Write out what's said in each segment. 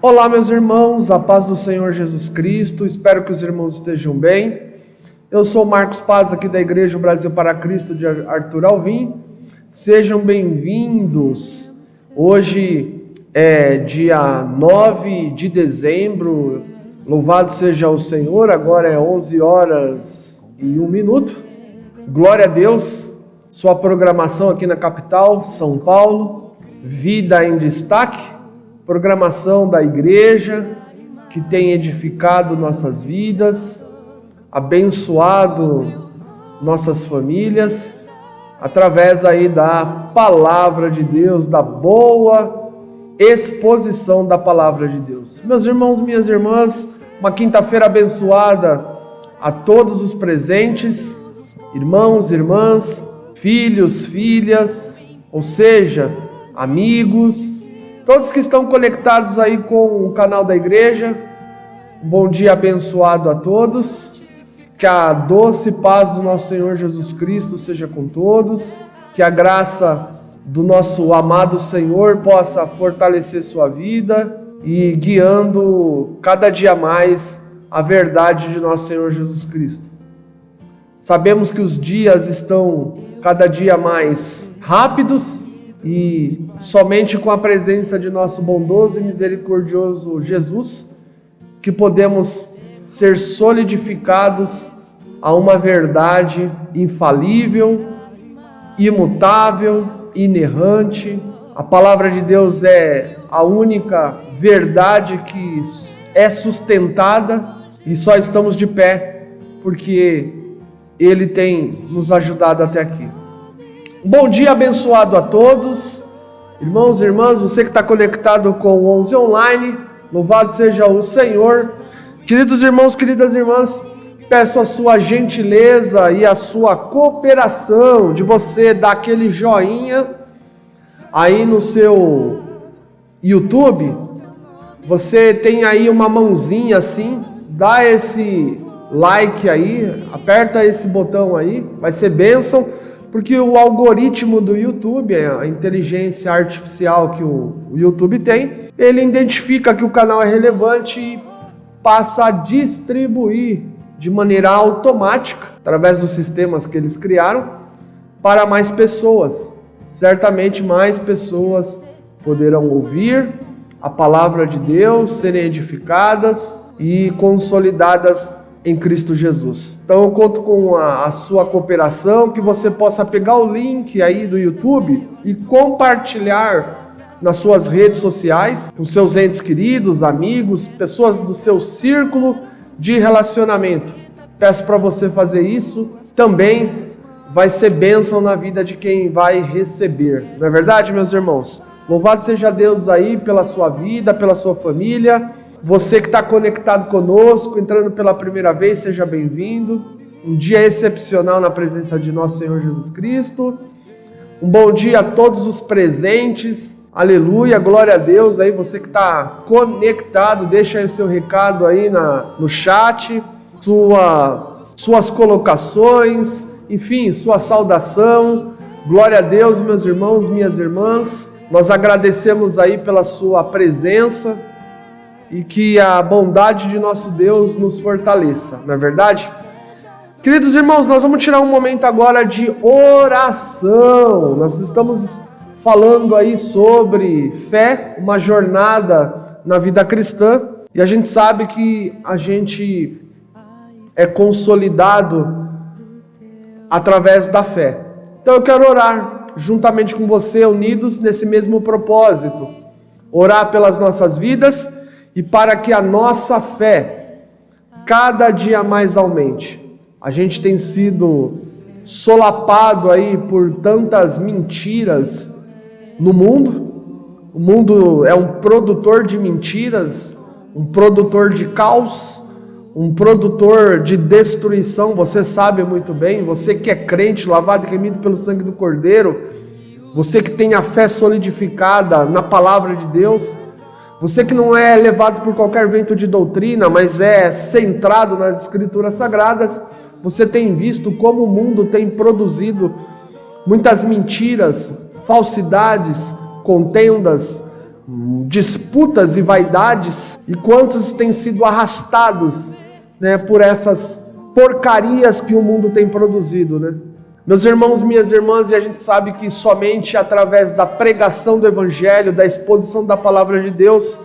Olá, meus irmãos, a paz do Senhor Jesus Cristo, espero que os irmãos estejam bem. Eu sou Marcos Paz, aqui da Igreja Brasil para Cristo de Arthur Alvim. Sejam bem-vindos. Hoje é dia 9 de dezembro, louvado seja o Senhor, agora é 11 horas e 1 minuto. Glória a Deus, sua programação aqui na capital, São Paulo, Vida em Destaque. Programação da igreja que tem edificado nossas vidas, abençoado nossas famílias, através aí da palavra de Deus, da boa exposição da palavra de Deus. Meus irmãos, minhas irmãs, uma quinta-feira abençoada a todos os presentes, irmãos, irmãs, filhos, filhas, ou seja, amigos, todos que estão conectados aí com o canal da igreja, um bom dia abençoado a todos, que a doce paz do nosso Senhor Jesus Cristo seja com todos, que a graça do nosso amado Senhor possa fortalecer sua vida e guiando cada dia mais a verdade de nosso Senhor Jesus Cristo. Sabemos que os dias estão cada dia mais rápidos, e somente com a presença de nosso bondoso e misericordioso Jesus que podemos ser solidificados a uma verdade infalível, imutável, inerrante. A palavra de Deus é a única verdade que é sustentada e só estamos de pé porque Ele tem nos ajudado até aqui. Bom dia abençoado a todos, irmãos e irmãs, você que está conectado com o 11 Online, louvado seja o Senhor. Queridos irmãos, queridas irmãs, peço a sua gentileza e a sua cooperação de você dar aquele joinha aí no seu YouTube. Você tem aí uma mãozinha assim, dá esse like aí, aperta esse botão aí, vai ser bênção. Porque o algoritmo do YouTube, a inteligência artificial que o YouTube tem, ele identifica que o canal é relevante e passa a distribuir de maneira automática, através dos sistemas que eles criaram, para mais pessoas. Certamente mais pessoas poderão ouvir a palavra de Deus, serem edificadas e consolidadas em Cristo Jesus. Então eu conto com a sua cooperação, que você possa pegar o link aí do YouTube e compartilhar nas suas redes sociais, com seus entes queridos, amigos, pessoas do seu círculo de relacionamento. Peço para você fazer isso, também vai ser bênção na vida de quem vai receber. Não é verdade, meus irmãos? Louvado seja Deus aí pela sua vida, pela sua família. Você que está conectado conosco, entrando pela primeira vez, seja bem-vindo. Um dia excepcional na presença de nosso Senhor Jesus Cristo. Um bom dia a todos os presentes. Aleluia, glória a Deus. Aí você que está conectado, deixa aí o seu recado aí no chat, suas colocações, enfim, sua saudação. Glória a Deus, meus irmãos, minhas irmãs. Nós agradecemos aí pela sua presença. E que a bondade de nosso Deus nos fortaleça, não é verdade? Queridos irmãos, nós vamos tirar um momento agora de oração. Nós estamos falando aí sobre fé, uma jornada na vida cristã. E a gente sabe que a gente é consolidado através da fé. Então eu quero orar juntamente com você, unidos nesse mesmo propósito. Orar pelas nossas vidas e para que a nossa fé cada dia mais aumente. A gente tem sido solapado aí por tantas mentiras no mundo. O mundo é um produtor de mentiras, um produtor de caos, um produtor de destruição. Você sabe muito bem, você que é crente, lavado e remido pelo sangue do Cordeiro, você que tem a fé solidificada na palavra de Deus, você que não é levado por qualquer vento de doutrina, mas é centrado nas Escrituras Sagradas, você tem visto como o mundo tem produzido muitas mentiras, falsidades, contendas, disputas e vaidades, e quantos têm sido arrastados, né, por essas porcarias que o mundo tem produzido, né? Meus irmãos, minhas irmãs, e a gente sabe que somente através da pregação do Evangelho, da exposição da palavra de Deus,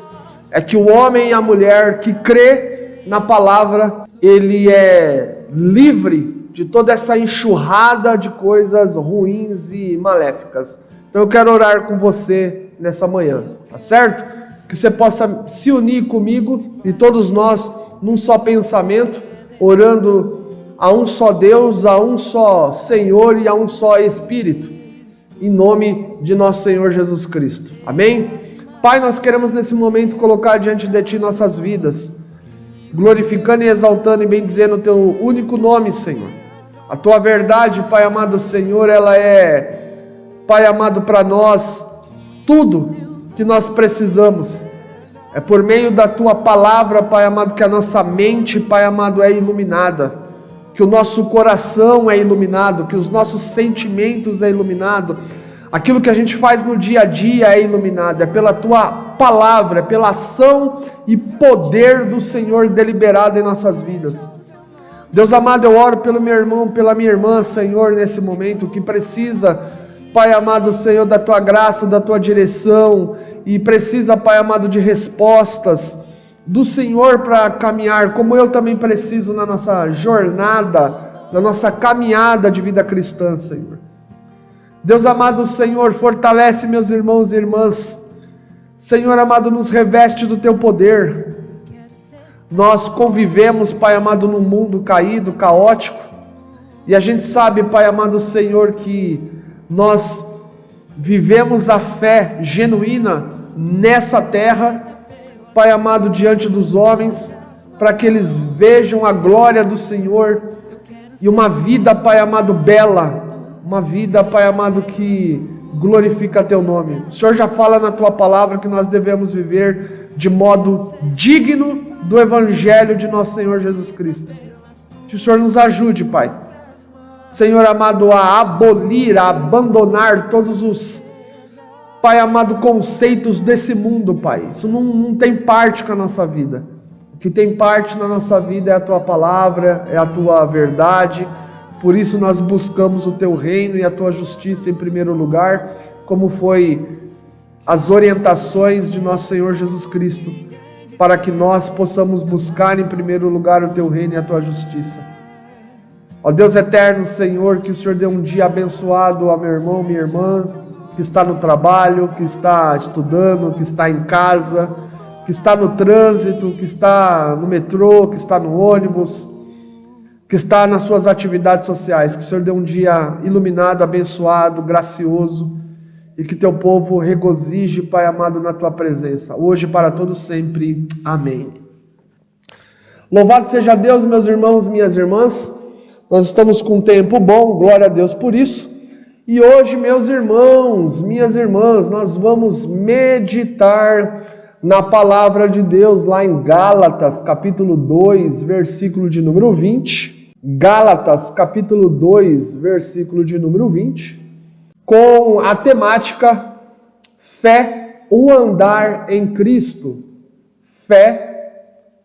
é que o homem e a mulher que crê na palavra, ele é livre de toda essa enxurrada de coisas ruins e maléficas. Então eu quero orar com você nessa manhã, tá certo? Que você possa se unir comigo e todos nós num só pensamento, orando a um só Deus, a um só Senhor e a um só Espírito, em nome de nosso Senhor Jesus Cristo. Amém? Pai, nós queremos nesse momento colocar diante de Ti nossas vidas, glorificando e exaltando e bendizendo o Teu único nome, Senhor. A Tua verdade, Pai amado Senhor, ela é, Pai amado, para nós, tudo que nós precisamos. É por meio da Tua palavra, Pai amado, que a nossa mente, Pai amado, é iluminada, que o nosso coração é iluminado, que os nossos sentimentos é iluminado, aquilo que a gente faz no dia a dia é iluminado, é pela Tua palavra, é pela ação e poder do Senhor deliberado em nossas vidas. Deus amado, eu oro pelo meu irmão, pela minha irmã, Senhor, nesse momento, que precisa, Pai amado, Senhor, da Tua graça, da Tua direção, e precisa, Pai amado, de respostas do Senhor para caminhar, como eu também preciso na nossa jornada, na nossa caminhada de vida cristã, Senhor. Deus amado, Senhor, fortalece meus irmãos e irmãs. Senhor amado, nos reveste do Teu poder. Nós convivemos, Pai amado, num mundo caído, caótico, e a gente sabe, Pai amado, Senhor, que nós vivemos a fé genuína nessa terra, Pai amado, diante dos homens, para que eles vejam a glória do Senhor e uma vida, Pai amado, bela, uma vida, Pai amado, que glorifica Teu nome. O Senhor já fala na Tua palavra que nós devemos viver de modo digno do Evangelho de nosso Senhor Jesus Cristo. Que o Senhor nos ajude, Pai. Senhor amado, a abolir, a abandonar todos os, Pai amado, conceitos desse mundo, Pai. Isso não tem parte com a nossa vida. O que tem parte na nossa vida é a Tua palavra, é a Tua verdade. Por isso nós buscamos o Teu reino e a Tua justiça em primeiro lugar, como foi as orientações de nosso Senhor Jesus Cristo, para que nós possamos buscar em primeiro lugar o Teu reino e a Tua justiça. Ó Deus eterno, Senhor, que o Senhor dê um dia abençoado a meu irmão, minha irmã, que está no trabalho, que está estudando, que está em casa, que está no trânsito, que está no metrô, que está no ônibus, que está nas suas atividades sociais. Que o Senhor dê um dia iluminado, abençoado, gracioso, e que Teu povo regozije, Pai amado, na Tua presença, hoje e para todos sempre. Amém. Louvado seja Deus, meus irmãos, minhas irmãs. Nós estamos com um tempo bom, glória a Deus por isso. E hoje, meus irmãos, minhas irmãs, nós vamos meditar na palavra de Deus lá em Gálatas, capítulo 2, versículo de número 20. Gálatas, capítulo 2, versículo de número 20, com a temática Fé, o andar em Cristo. Fé,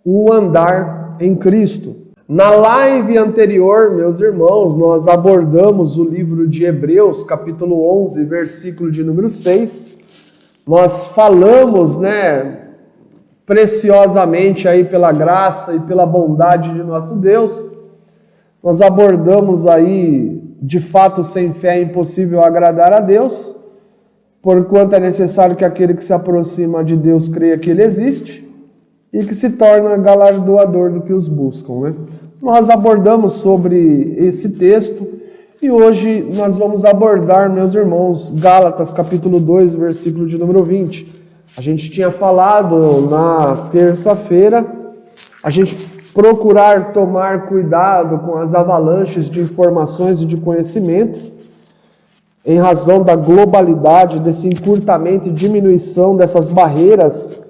o andar em Cristo. Na live anterior, meus irmãos, nós abordamos o livro de Hebreus, capítulo 11, versículo de número 6. Nós falamos, preciosamente aí pela graça e pela bondade de nosso Deus. Nós abordamos aí, de fato, sem fé é impossível agradar a Deus, porquanto é necessário que aquele que se aproxima de Deus creia que Ele existe, e que se torna galardoador do que os buscam, Nós abordamos sobre esse texto e hoje nós vamos abordar, meus irmãos, Gálatas capítulo 2, versículo de número 20. A gente tinha falado na terça-feira, a gente procurar tomar cuidado com as avalanches de informações e de conhecimento, em razão da globalidade, desse encurtamento e diminuição dessas barreiras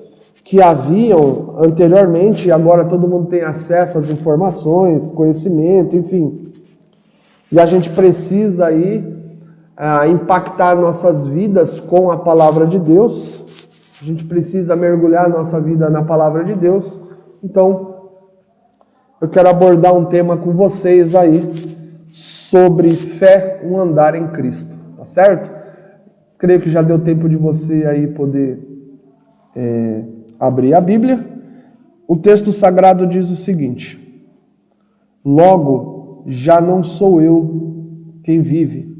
que haviam anteriormente, e agora todo mundo tem acesso às informações, conhecimento, enfim. E a gente precisa aí impactar nossas vidas com a palavra de Deus. A gente precisa mergulhar a nossa vida na palavra de Deus. Então, eu quero abordar um tema com vocês aí sobre fé, um andar em Cristo, tá certo? Creio que já deu tempo de você aí poder abrir a Bíblia. O texto sagrado diz o seguinte: logo, já não sou eu quem vive,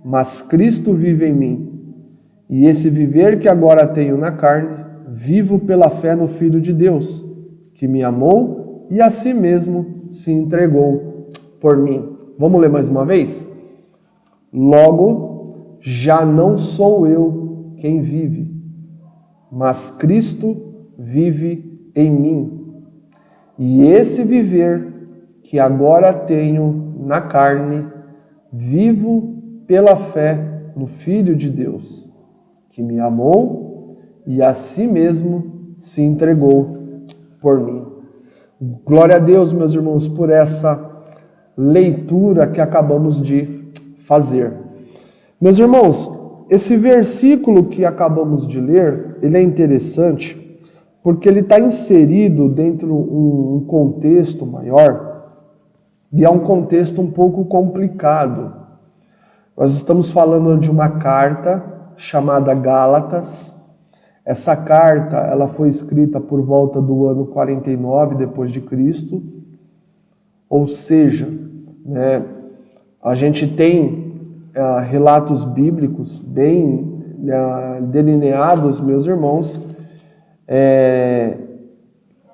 mas Cristo vive em mim. E esse viver que agora tenho na carne, vivo pela fé no Filho de Deus, que me amou e a si mesmo se entregou por mim. Vamos ler mais uma vez? Logo, já não sou eu quem vive, mas Cristo vive em mim. E esse viver que agora tenho na carne, vivo pela fé no Filho de Deus, que me amou e a si mesmo se entregou por mim. Glória a Deus, meus irmãos, por essa leitura que acabamos de fazer. Meus irmãos, esse versículo que acabamos de ler, ele é interessante porque ele está inserido dentro de um contexto maior e é um contexto um pouco complicado. Nós estamos falando de uma carta chamada Gálatas. Essa carta ela foi escrita por volta do ano 49 depois de Cristo. Ou seja, a gente tem relatos bíblicos bem delineados, meus irmãos,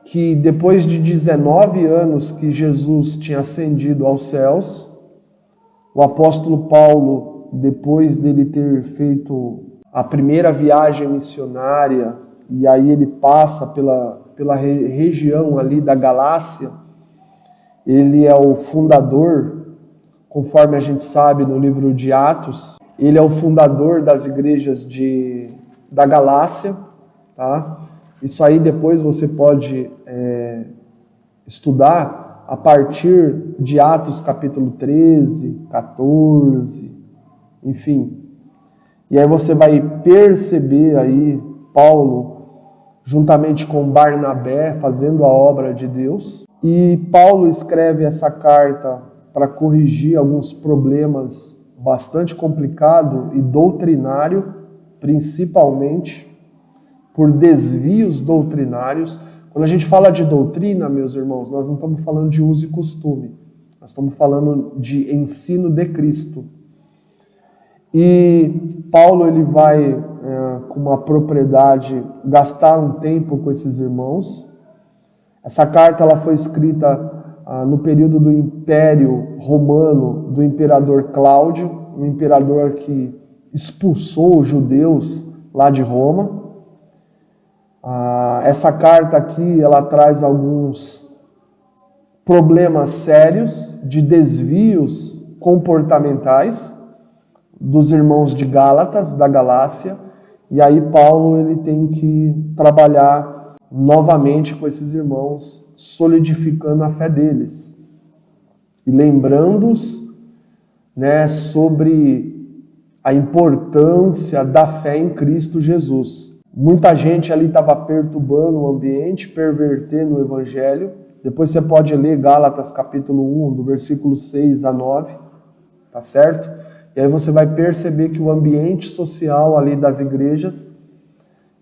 que depois de 19 anos que Jesus tinha ascendido aos céus, o apóstolo Paulo, depois dele ter feito a primeira viagem missionária, e aí ele passa pela região ali da Galácia, ele é o fundador, conforme a gente sabe no livro de Atos, ele é o fundador das igrejas da Galácia, tá? Isso aí depois você pode estudar a partir de Atos capítulo 13, 14, enfim. E aí você vai perceber aí Paulo, juntamente com Barnabé, fazendo a obra de Deus. E Paulo escreve essa carta para corrigir alguns problemas bastante complicados e doutrinário, principalmente por desvios doutrinários. Quando a gente fala de doutrina, meus irmãos, nós não estamos falando de uso e costume. Nós estamos falando de ensino de Cristo. E Paulo ele vai, com uma propriedade, gastar um tempo com esses irmãos. Essa carta ela foi escrita no período do Império Romano, do imperador Cláudio, um imperador que expulsou os judeus lá de Roma. Essa carta aqui, ela traz alguns problemas sérios de desvios comportamentais dos irmãos de Gálatas, da Galácia, e aí Paulo ele tem que trabalhar novamente com esses irmãos, solidificando a fé deles e lembrando-os, sobre a importância da fé em Cristo Jesus. Muita gente ali estava perturbando o ambiente, pervertendo o evangelho. Depois você pode ler Gálatas capítulo 1, do versículo 6 a 9, tá certo? E aí você vai perceber que o ambiente social ali das igrejas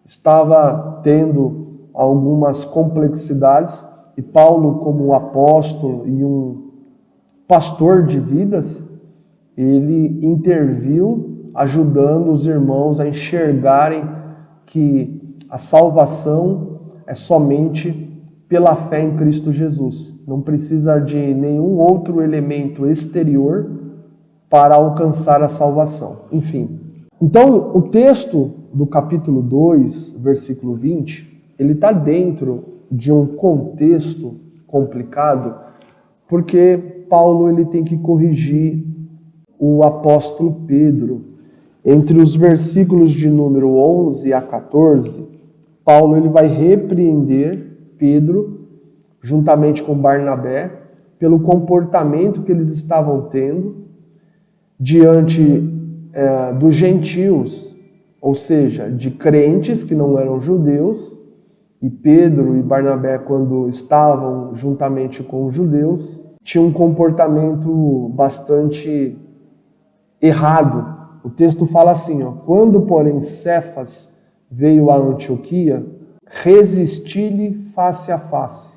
estava tendo algumas complexidades, e Paulo, como apóstolo e um pastor de vidas, ele interviu ajudando os irmãos a enxergarem que a salvação é somente pela fé em Cristo Jesus. Não precisa de nenhum outro elemento exterior para alcançar a salvação. Enfim. Então, o texto do capítulo 2, versículo 20, ele está dentro de um contexto complicado, porque Paulo ele tem que corrigir o apóstolo Pedro. Entre os versículos de número 11 a 14, Paulo ele vai repreender Pedro, juntamente com Barnabé, pelo comportamento que eles estavam tendo diante dos gentios ou seja, de crentes que não eram judeus, e Pedro e Barnabé, quando estavam juntamente com os judeus, tinham um comportamento bastante errado. O texto fala assim, quando, porém, Cefas veio a Antioquia, resisti-lhe face a face,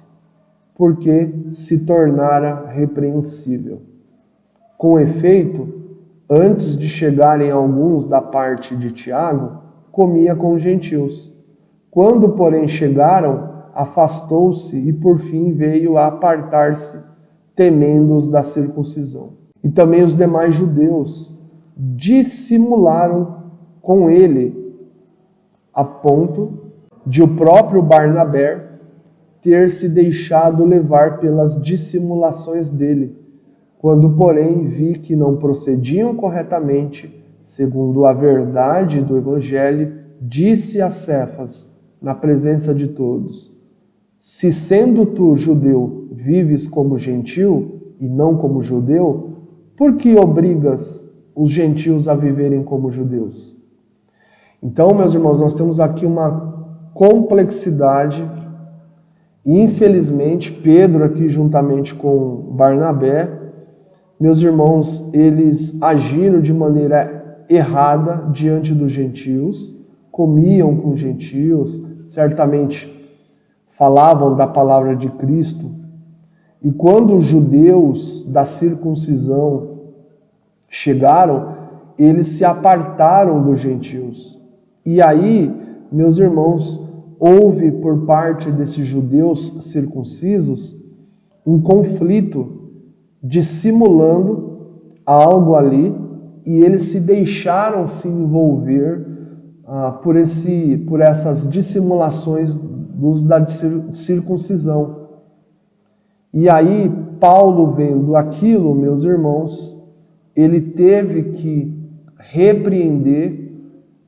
porque se tornara repreensível. Com efeito, antes de chegarem alguns da parte de Tiago, comia com os gentios. Quando, porém, chegaram, afastou-se e, por fim, veio a apartar-se, temendo os da circuncisão. E também os demais judeus dissimularam com ele, a ponto de o próprio Barnabé ter se deixado levar pelas dissimulações dele. Quando, porém, vi que não procediam corretamente, segundo a verdade do Evangelho, disse a Cefas, na presença de todos: se sendo tu judeu, vives como gentil e não como judeu, por que obrigas os gentios a viverem como judeus? Então, meus irmãos, nós temos aqui uma complexidade. Infelizmente, Pedro aqui juntamente com Barnabé, meus irmãos, eles agiram de maneira errada diante dos gentios, comiam com gentios, certamente falavam da palavra de Cristo. E quando os judeus da circuncisão chegaram, eles se apartaram dos gentios. E aí, meus irmãos, houve por parte desses judeus circuncisos um conflito, dissimulando algo ali, e eles se deixaram se envolver por essas dissimulações dos da circuncisão. E aí, Paulo, vendo aquilo, meus irmãos, ele teve que repreender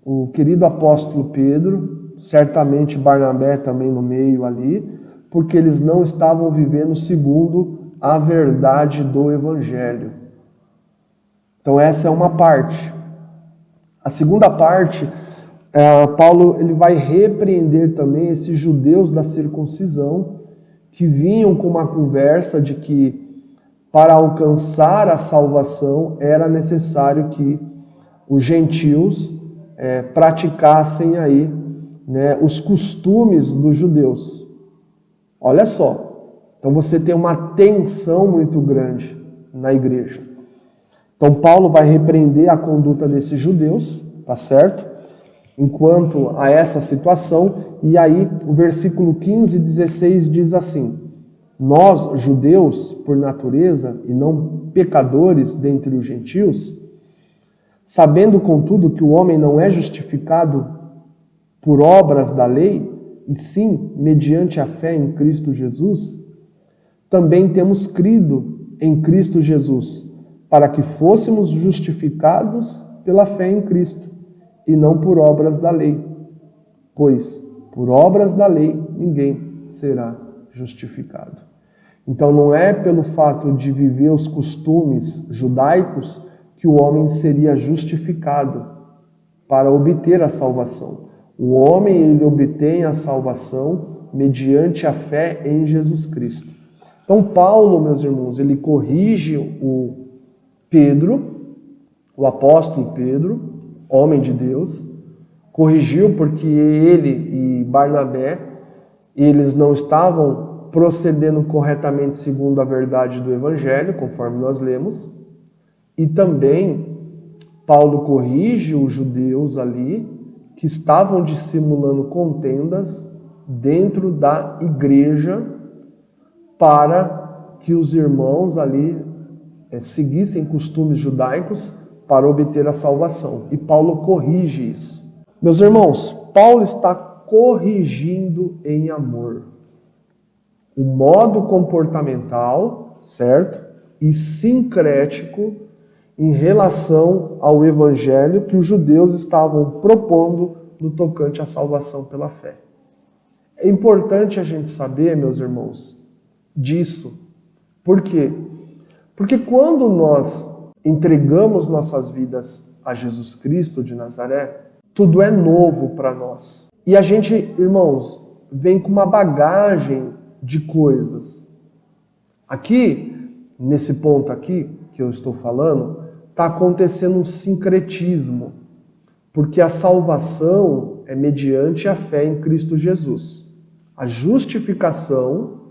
o querido apóstolo Pedro, certamente Barnabé também no meio ali, porque eles não estavam vivendo segundo a verdade do Evangelho. Então essa é uma parte. A segunda parte, Paulo ele vai repreender também esses judeus da circuncisão que vinham com uma conversa de que para alcançar a salvação era necessário que os gentios praticassem aí, né, os costumes dos judeus. Olha só, então você tem uma tensão muito grande na igreja. Então Paulo vai repreender a conduta desses judeus, tá certo? Enquanto a essa situação, e aí o versículo 15 e 16 diz assim: nós, judeus, por natureza, e não pecadores dentre os gentios, sabendo, contudo, que o homem não é justificado por obras da lei, e sim mediante a fé em Cristo Jesus, também temos crido em Cristo Jesus, para que fôssemos justificados pela fé em Cristo, e não por obras da lei. Pois, por obras da lei, ninguém será justificado. Então, não é pelo fato de viver os costumes judaicos que o homem seria justificado para obter a salvação. O homem, ele obtém a salvação mediante a fé em Jesus Cristo. Então, Paulo, meus irmãos, ele corrige o Pedro, o apóstolo Pedro, homem de Deus, corrigiu porque ele e Barnabé, eles não estavam procedendo corretamente segundo a verdade do Evangelho, conforme nós lemos, e também Paulo corrige os judeus ali, que estavam dissimulando contendas dentro da igreja para que os irmãos ali seguissem costumes judaicos para obter a salvação. E Paulo corrige isso. Meus irmãos, Paulo está corrigindo em amor o modo comportamental, certo? E sincrético em relação ao evangelho que os judeus estavam propondo no tocante à salvação pela fé. É importante a gente saber, meus irmãos, disso. Por quê? Porque quando nós entregamos nossas vidas a Jesus Cristo de Nazaré, tudo é novo para nós. E a gente, irmãos, vem com uma bagagem de coisas. Aqui, nesse ponto aqui que eu estou falando, está acontecendo um sincretismo, porque a salvação é mediante a fé em Cristo Jesus. A justificação,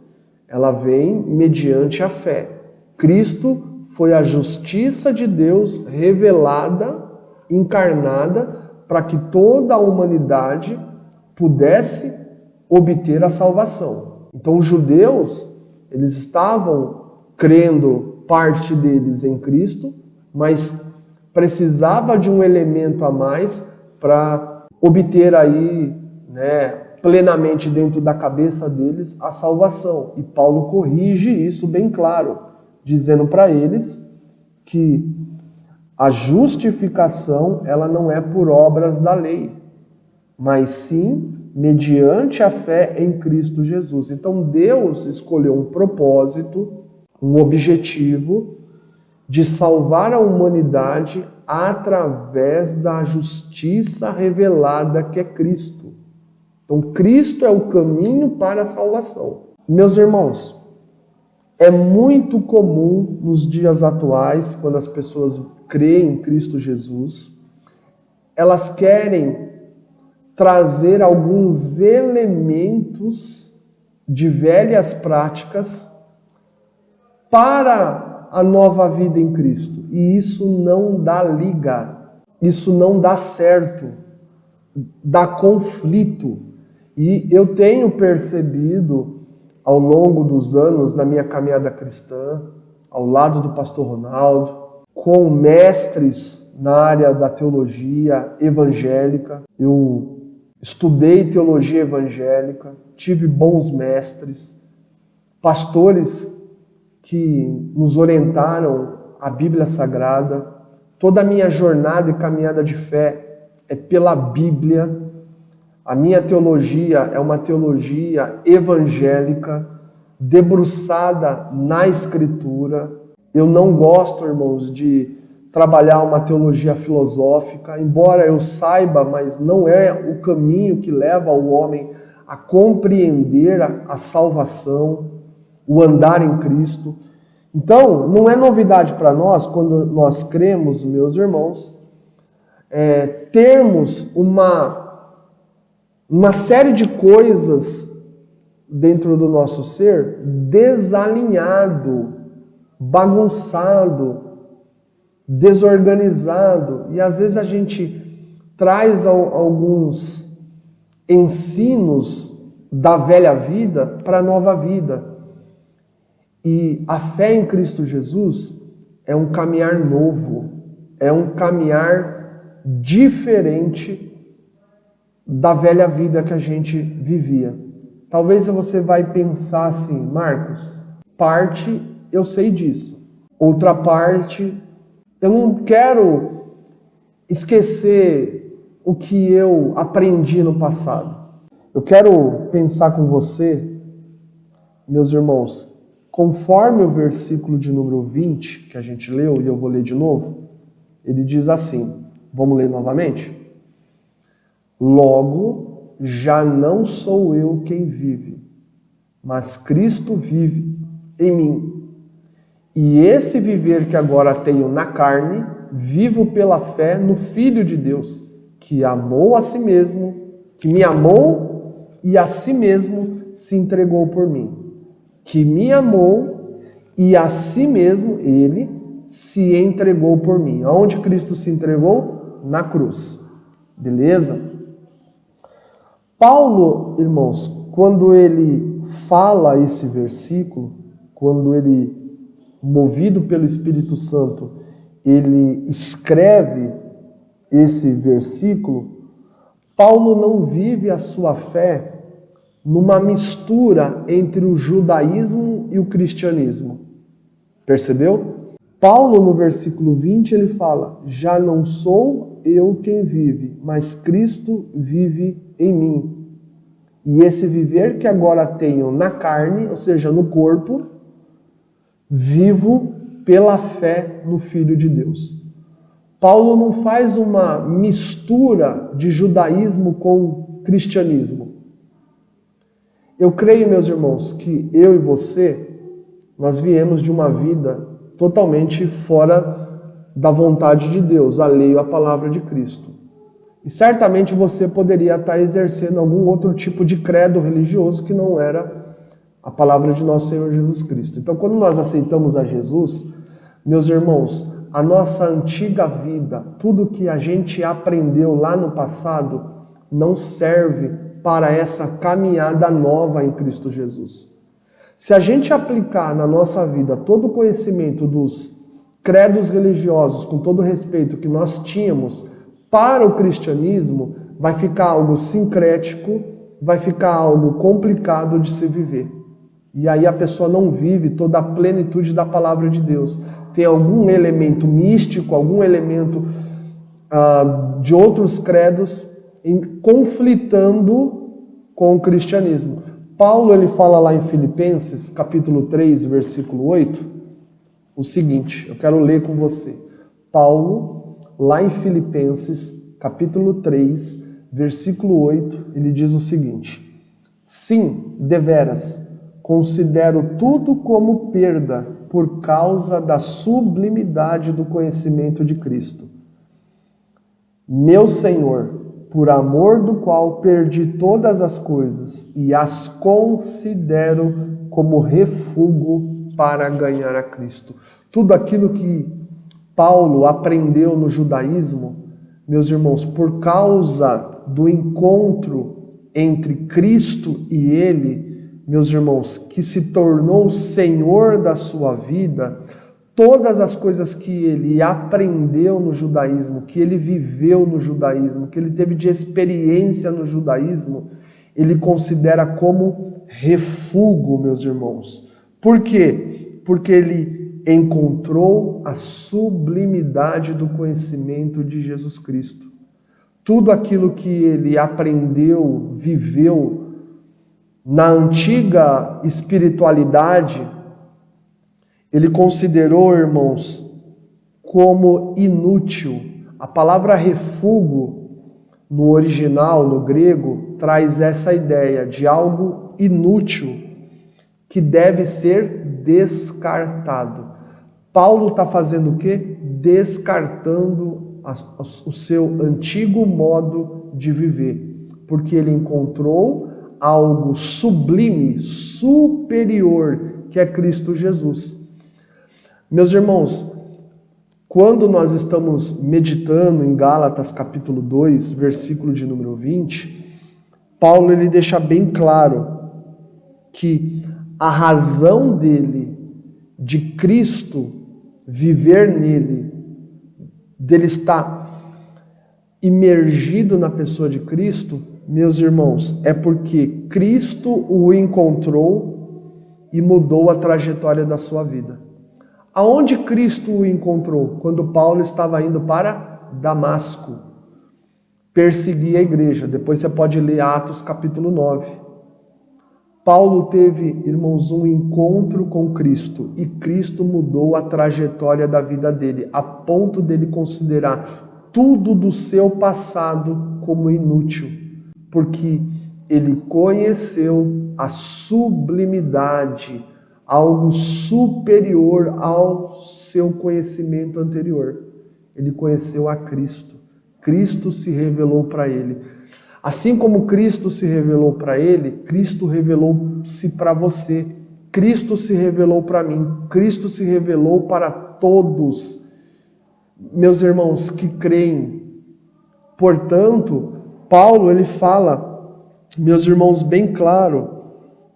ela vem mediante a fé. Cristo foi a justiça de Deus revelada, encarnada, para que toda a humanidade pudesse obter a salvação. Então os judeus, eles estavam crendo, parte deles, em Cristo, mas precisava de um elemento a mais para obter aí, plenamente dentro da cabeça deles a salvação. E Paulo corrige isso bem claro, dizendo para eles que a justificação ela não é por obras da lei, mas sim mediante a fé em Cristo Jesus. Então Deus escolheu um propósito, um objetivo de salvar a humanidade através da justiça revelada que é Cristo. Então Cristo é o caminho para a salvação. Meus irmãos, é muito comum nos dias atuais, quando as pessoas creem em Cristo Jesus, elas querem trazer alguns elementos de velhas práticas para a nova vida em Cristo. E isso não dá liga, isso não dá certo, dá conflito. E eu tenho percebido ao longo dos anos na minha caminhada cristã, ao lado do pastor Ronaldo, com mestres na área da teologia evangélica. Eu estudei teologia evangélica, tive bons mestres, pastores que nos orientaram a Bíblia Sagrada. Toda a minha jornada e caminhada de fé é pela Bíblia. A minha teologia é uma teologia evangélica, debruçada na Escritura. Eu não gosto, irmãos, de trabalhar uma teologia filosófica, embora eu saiba, mas não é o caminho que leva o homem a compreender a salvação, o andar em Cristo. Então, não é novidade para nós, quando nós cremos, meus irmãos, termos uma série de coisas dentro do nosso ser desalinhado, bagunçado, desorganizado. E às vezes a gente traz alguns ensinos da velha vida para a nova vida. E a fé em Cristo Jesus é um caminhar novo, é um caminhar diferente da velha vida que a gente vivia. Talvez você vai pensar assim, Marcos, parte eu sei disso, outra parte eu não quero esquecer o que eu aprendi no passado. Eu quero pensar com você, meus irmãos, conforme o versículo de número 20 que a gente leu, e eu vou ler de novo, ele diz assim, vamos ler novamente? Logo, já não sou eu quem vive, mas Cristo vive em mim. E esse viver que agora tenho na carne, vivo pela fé no Filho de Deus, que amou a si mesmo, que me amou e a si mesmo se entregou por mim. Que me amou e a si mesmo ele se entregou por mim. Aonde Cristo se entregou? Na cruz. Beleza? Paulo, irmãos, quando ele fala esse versículo, quando ele, movido pelo Espírito Santo, ele escreve esse versículo, Paulo não vive a sua fé numa mistura entre o judaísmo e o cristianismo. Percebeu? Paulo, no versículo 20, ele fala, já não sou eu quem vive, mas Cristo vive em mim. E esse viver que agora tenho na carne, ou seja, no corpo, vivo pela fé no Filho de Deus. Paulo não faz uma mistura de judaísmo com cristianismo. Eu creio, meus irmãos, que eu e você, nós viemos de uma vida totalmente fora da vontade de Deus, alheio à palavra de Cristo. E certamente você poderia estar exercendo algum outro tipo de credo religioso que não era a palavra de nosso Senhor Jesus Cristo. Então, quando nós aceitamos a Jesus, meus irmãos, a nossa antiga vida, tudo que a gente aprendeu lá no passado, não serve para essa caminhada nova em Cristo Jesus. Se a gente aplicar na nossa vida todo o conhecimento dos credos religiosos, com todo o respeito que nós tínhamos para o cristianismo, vai ficar algo sincrético, vai ficar algo complicado de se viver. E aí a pessoa não vive toda a plenitude da palavra de Deus. Tem algum elemento místico, algum elemento de outros credos conflitando com o cristianismo. Paulo ele fala lá em Filipenses, capítulo 3, versículo 8, o seguinte, eu quero ler com você. Paulo, lá em Filipenses, capítulo 3, versículo 8, ele diz o seguinte: sim, deveras, considero tudo como perda por causa da sublimidade do conhecimento de Cristo, meu Senhor, por amor do qual perdi todas as coisas e as considero como refúgio para ganhar a Cristo. Tudo aquilo que Paulo aprendeu no judaísmo, meus irmãos, por causa do encontro entre Cristo e ele, meus irmãos, que se tornou o Senhor da sua vida, todas as coisas que ele aprendeu no judaísmo, que ele viveu no judaísmo, que ele teve de experiência no judaísmo, ele considera como refúgio, meus irmãos. Por quê? Porque ele encontrou a sublimidade do conhecimento de Jesus Cristo. Tudo aquilo que ele aprendeu, viveu na antiga espiritualidade, ele considerou, irmãos, como inútil. A palavra refúgio, no original, no grego, traz essa ideia de algo inútil que deve ser descartado. Paulo está fazendo o quê? Descartando o seu antigo modo de viver, porque ele encontrou algo sublime, superior, que é Cristo Jesus. Meus irmãos, quando nós estamos meditando em Gálatas capítulo 2, versículo de número 20, Paulo ele deixa bem claro que a razão dele, de Cristo viver nele, dele estar imergido na pessoa de Cristo, meus irmãos, é porque Cristo o encontrou e mudou a trajetória da sua vida. Aonde Cristo o encontrou? Quando Paulo estava indo para Damasco, perseguir a igreja. Depois você pode ler Atos capítulo 9. Paulo teve, irmãos, um encontro com Cristo e Cristo mudou a trajetória da vida dele, a ponto dele considerar tudo do seu passado como inútil, porque ele conheceu a sublimidade, algo superior ao seu conhecimento anterior. Ele conheceu a Cristo. Cristo se revelou para ele. Assim como Cristo se revelou para ele, Cristo revelou-se para você. Cristo se revelou para mim. Cristo se revelou para todos, meus irmãos, que creem. Portanto, Paulo ele fala, meus irmãos, bem claro,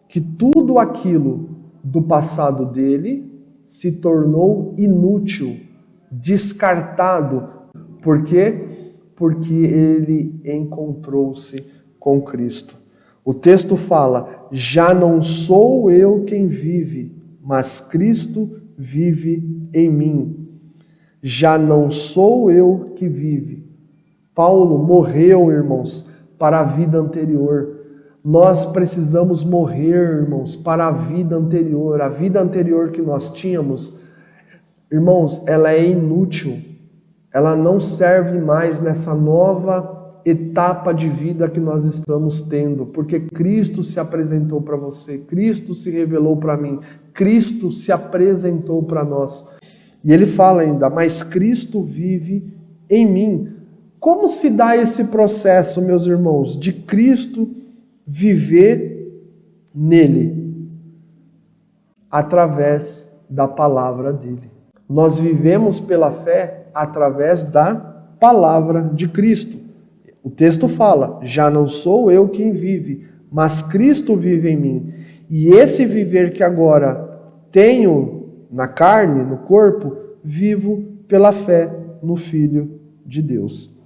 que tudo aquilo do passado dele se tornou inútil, descartado. Por quê? Porque ele encontrou-se com Cristo. O texto fala: já não sou eu quem vive, mas Cristo vive em mim. Já não sou eu que vive. Paulo morreu, irmãos, para a vida anterior. Nós precisamos morrer, irmãos, para a vida anterior. A vida anterior que nós tínhamos, irmãos, ela é inútil. ela não serve mais nessa nova etapa de vida que nós estamos tendo, porque Cristo se apresentou para você, Cristo se revelou para mim, Cristo se apresentou para nós. E ele fala ainda, mas Cristo vive em mim. Como se dá esse processo, meus irmãos, de Cristo viver nele? Através da palavra dele. Nós vivemos pela fé através da palavra de Cristo. O texto fala, já não sou eu quem vive, mas Cristo vive em mim. E esse viver que agora tenho na carne, no corpo, vivo pela fé no Filho de Deus.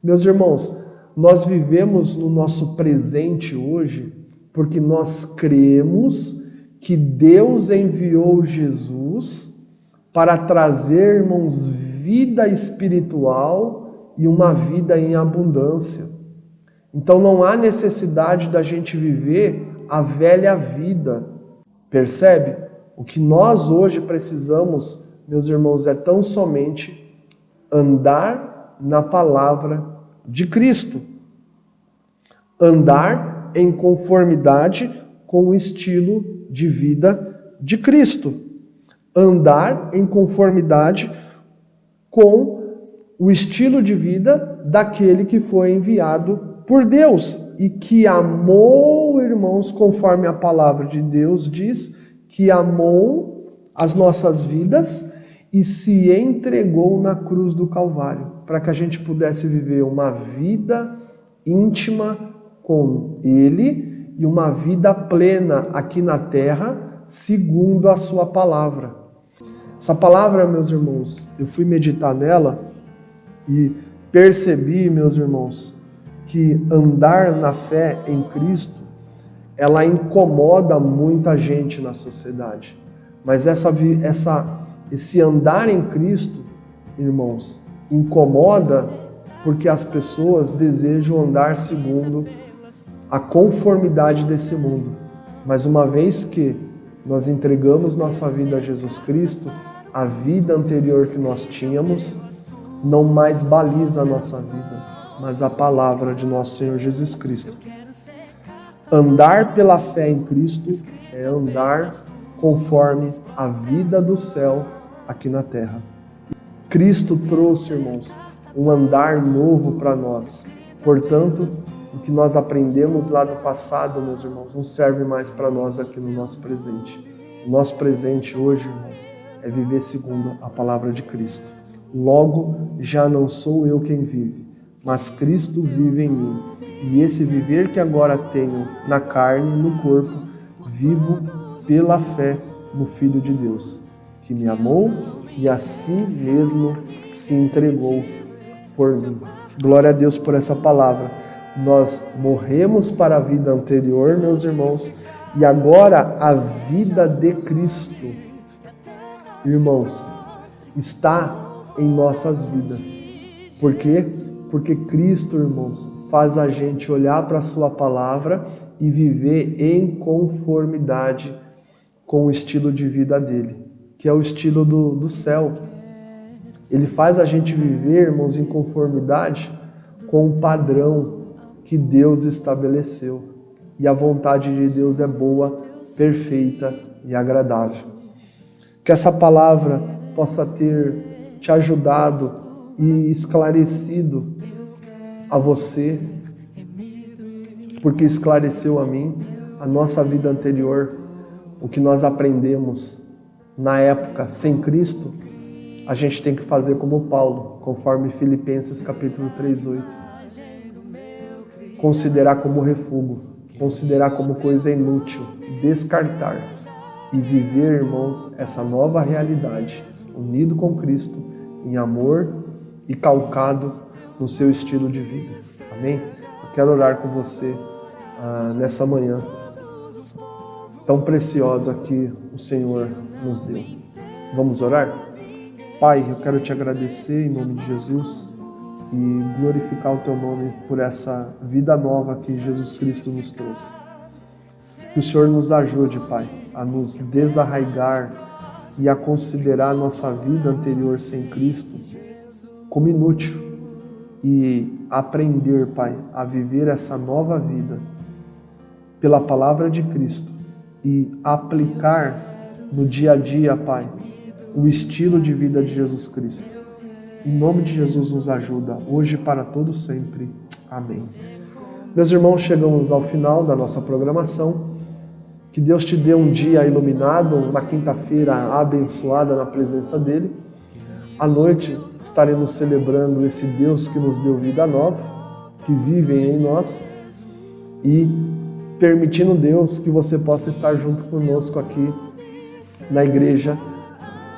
Meus irmãos, nós vivemos no nosso presente hoje porque nós cremos que Deus enviou Jesus para trazer, irmãos, vida espiritual e uma vida em abundância. Então não há necessidade da gente viver a velha vida. Percebe? O que nós hoje precisamos, meus irmãos, é tão somente andar na palavra de Cristo. Andar em conformidade com o estilo de vida de Cristo. Andar em conformidade com o estilo de vida daquele que foi enviado por Deus e que amou, irmãos, conforme a palavra de Deus diz, que amou as nossas vidas e se entregou na cruz do Calvário, para que a gente pudesse viver uma vida íntima com Ele e uma vida plena aqui na terra, segundo a sua palavra. Essa palavra, meus irmãos, eu fui meditar nela e percebi, meus irmãos, que andar na fé em Cristo, ela incomoda muita gente na sociedade. Mas esse andar em Cristo, irmãos, incomoda porque as pessoas desejam andar segundo a conformidade desse mundo. Mas uma vez que nós entregamos nossa vida a Jesus Cristo, a vida anterior que nós tínhamos não mais baliza a nossa vida, mas a palavra de nosso Senhor Jesus Cristo. Andar pela fé em Cristo é andar conforme a vida do céu aqui na terra. Cristo trouxe, irmãos, um andar novo para nós. Portanto, o que nós aprendemos lá no passado, meus irmãos, não serve mais para nós aqui no nosso presente. O nosso presente hoje, irmãos, é viver segundo a palavra de Cristo. Logo, já não sou eu quem vive, mas Cristo vive em mim. E esse viver que agora tenho na carne, no corpo, vivo pela fé no Filho de Deus, que me amou e a si mesmo se entregou por mim. Glória a Deus por essa palavra. Nós morremos para a vida anterior, meus irmãos, e agora a vida de Cristo, irmãos, está em nossas vidas. Por quê? Porque Cristo, irmãos, faz a gente olhar para a sua palavra e viver em conformidade com o estilo de vida dele, que é o estilo do céu. Ele faz a gente viver, irmãos, em conformidade com o padrão que Deus estabeleceu. E a vontade de Deus é boa, perfeita e agradável. Que essa palavra possa ter te ajudado e esclarecido a você, porque esclareceu a mim a nossa vida anterior, o que nós aprendemos na época sem Cristo. A gente tem que fazer como Paulo, conforme Filipenses capítulo 3:8. Considerar como refúgio, considerar como coisa inútil, descartar e viver, irmãos, essa nova realidade, unido com Cristo, em amor e calcado no seu estilo de vida. Amém? Eu quero orar com você nessa manhã tão preciosa que o Senhor nos deu. Vamos orar? Pai, eu quero te agradecer em nome de Jesus e glorificar o teu nome por essa vida nova que Jesus Cristo nos trouxe. Que o Senhor nos ajude, Pai, a nos desarraigar e a considerar nossa vida anterior sem Cristo como inútil e aprender, Pai, a viver essa nova vida pela palavra de Cristo e aplicar no dia a dia, Pai, o estilo de vida de Jesus Cristo. Em nome de Jesus, nos ajuda, hoje e para todo sempre. Amém. Meus irmãos, chegamos ao final da nossa programação. Que Deus te dê um dia iluminado, uma quinta-feira abençoada na presença dEle. À noite estaremos celebrando esse Deus que nos deu vida nova, que vive em nós, e permitindo Deus que você possa estar junto conosco aqui na igreja.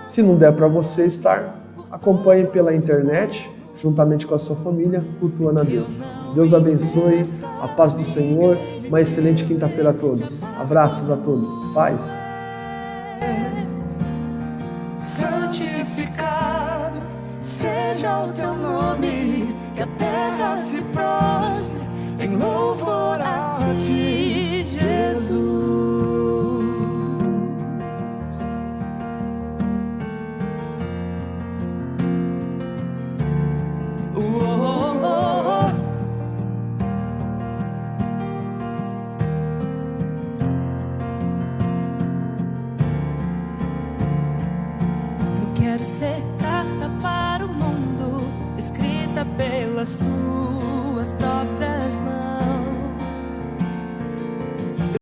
Se não der para você estar, acompanhe pela internet, juntamente com a sua família, cultuando a Deus. Deus abençoe, a paz do Senhor, uma excelente quinta-feira a todos. Abraços a todos. Paz. Santificado seja o teu nome, que a terra se prostre em louvor a ti, Jesus. Quero ser carta para o mundo, escrita pelas tuas próprias